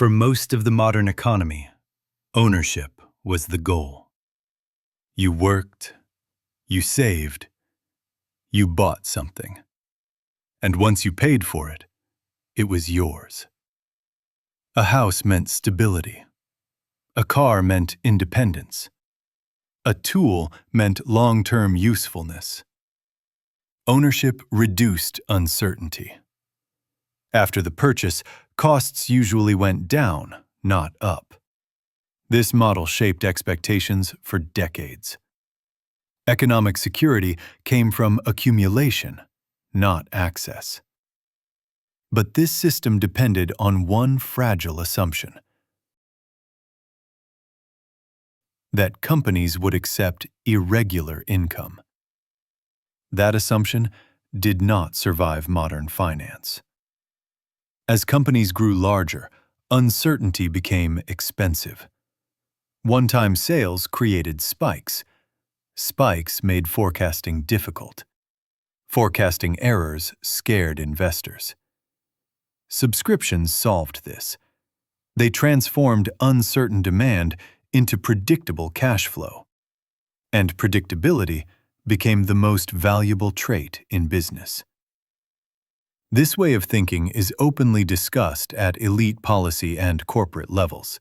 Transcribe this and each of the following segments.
For most of the modern economy, ownership was the goal. You worked, you saved, you bought something. And once you paid for it, it was yours. A house meant stability. A car meant independence. A tool meant long-term usefulness. Ownership reduced uncertainty. After the purchase, costs usually went down, not up. This model shaped expectations for decades. Economic security came from accumulation, not access. But this system depended on one fragile assumption: that companies would accept irregular income. That assumption did not survive modern finance. As companies grew larger, uncertainty became expensive. One-time sales created spikes. Spikes made forecasting difficult. Forecasting errors scared investors. Subscriptions solved this. They transformed uncertain demand into predictable cash flow. And predictability became the most valuable trait in business. This way of thinking is openly discussed at elite policy and corporate levels.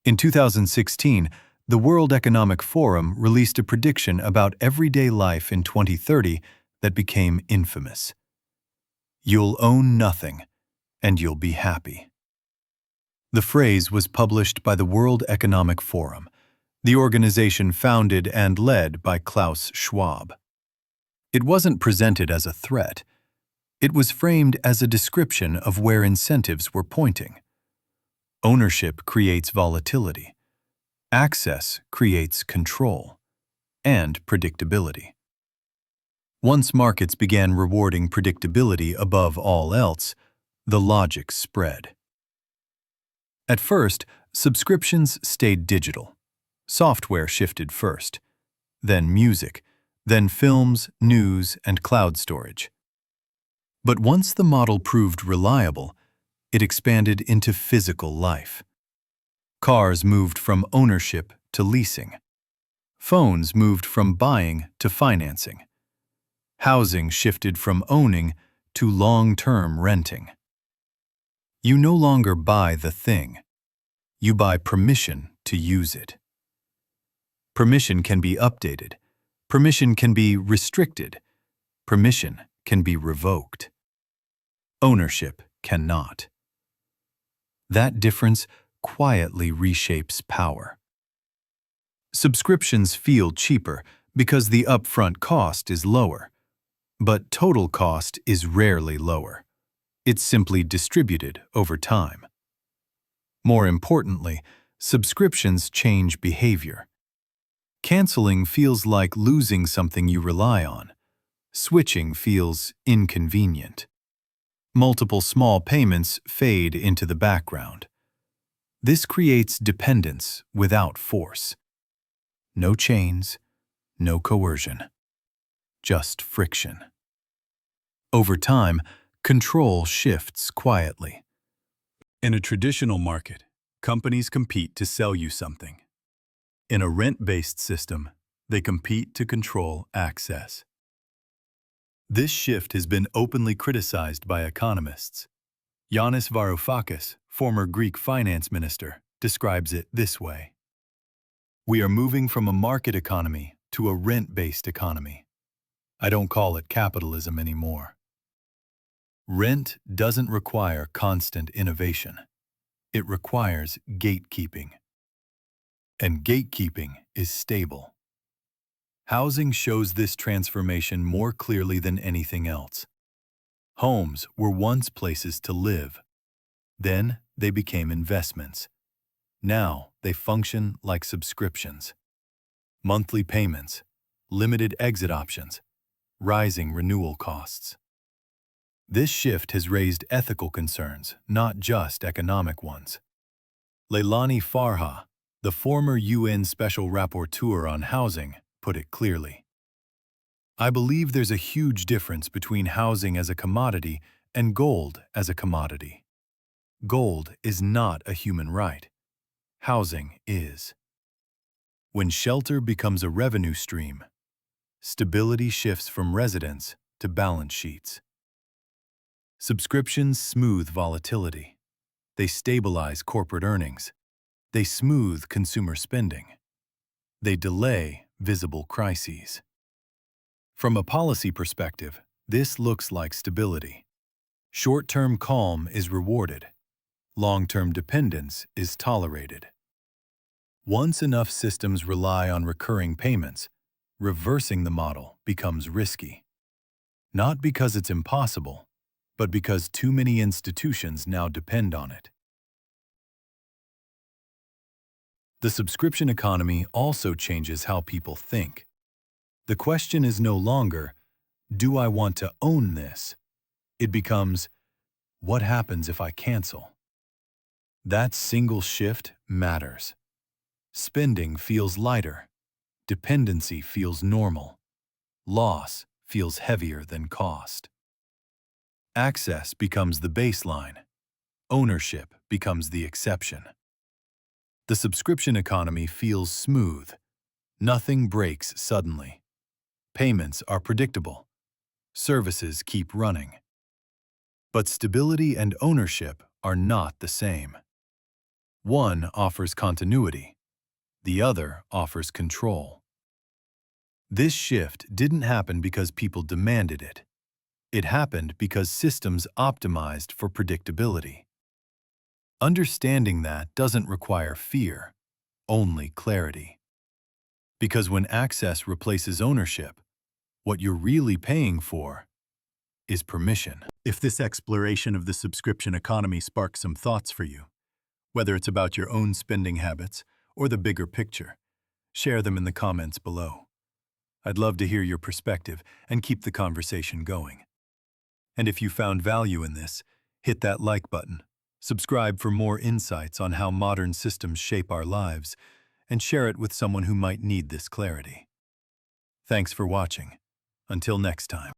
In 2016, the World Economic Forum released a prediction about everyday life in 2030 that became infamous. "You'll own nothing, and you'll be happy." The phrase was published by the World Economic Forum, the organization founded and led by Klaus Schwab. It wasn't presented as a threat. It was framed as a description of where incentives were pointing. Ownership creates volatility. Access creates control and predictability. Once markets began rewarding predictability above all else, the logic spread. At first, subscriptions stayed digital. Software shifted first, then music, then films, news, and cloud storage. But once the model proved reliable, it expanded into physical life. Cars moved from ownership to leasing. Phones moved from buying to financing. Housing shifted from owning to long-term renting. You no longer buy the thing. You buy permission to use it. Permission can be updated. Permission can be restricted. Permission can be revoked. Ownership cannot. That difference quietly reshapes power. Subscriptions feel cheaper because the upfront cost is lower, but total cost is rarely lower. It's simply distributed over time. More importantly, subscriptions change behavior. Canceling feels like losing something you rely on. Switching feels inconvenient. Multiple small payments fade into the background. This creates dependence without force. No chains, no coercion. Just friction. Over time, control shifts quietly. In a traditional market, companies compete to sell you something. In a rent-based system, they compete to control access. This shift has been openly criticized by economists. Yanis Varoufakis, former Greek finance minister, describes it this way: "We are moving from a market economy to a rent-based economy. I don't call it capitalism anymore." Rent doesn't require constant innovation. It requires gatekeeping. And gatekeeping is stable. Housing shows this transformation more clearly than anything else. Homes were once places to live. Then they became investments. Now they function like subscriptions. Monthly payments, limited exit options, rising renewal costs. This shift has raised ethical concerns, not just economic ones. Leilani Farha, the former UN Special Rapporteur on Housing, put it clearly: "I believe there's a huge difference between housing as a commodity and gold as a commodity. Gold is not a human right. Housing is. When shelter becomes a revenue stream, stability shifts from residence to balance sheets. Subscriptions smooth volatility. They stabilize corporate earnings. They smooth consumer spending. They delay visible crises. From a policy perspective, this looks like stability. Short-term calm is rewarded. Long-term dependence is tolerated. Once enough systems rely on recurring payments, reversing the model becomes risky. Not because it's impossible, but because too many institutions now depend on it. The subscription economy also changes how people think. The question is no longer, do I want to own this? It becomes, what happens if I cancel? That single shift matters. Spending feels lighter. Dependency feels normal. Loss feels heavier than cost. Access becomes the baseline. Ownership becomes the exception. The subscription economy feels smooth. Nothing breaks suddenly. Payments are predictable. Services keep running. But stability and ownership are not the same. One offers continuity. The other offers control. This shift didn't happen because people demanded it. It happened because systems optimized for predictability. Understanding that doesn't require fear, only clarity. Because when access replaces ownership, what you're really paying for is permission. If this exploration of the subscription economy sparks some thoughts for you, whether it's about your own spending habits or the bigger picture, share them in the comments below. I'd love to hear your perspective and keep the conversation going. And if you found value in this, hit that like button, subscribe for more insights on how modern systems shape our lives, and share it with someone who might need this clarity. Thanks for watching. Until next time.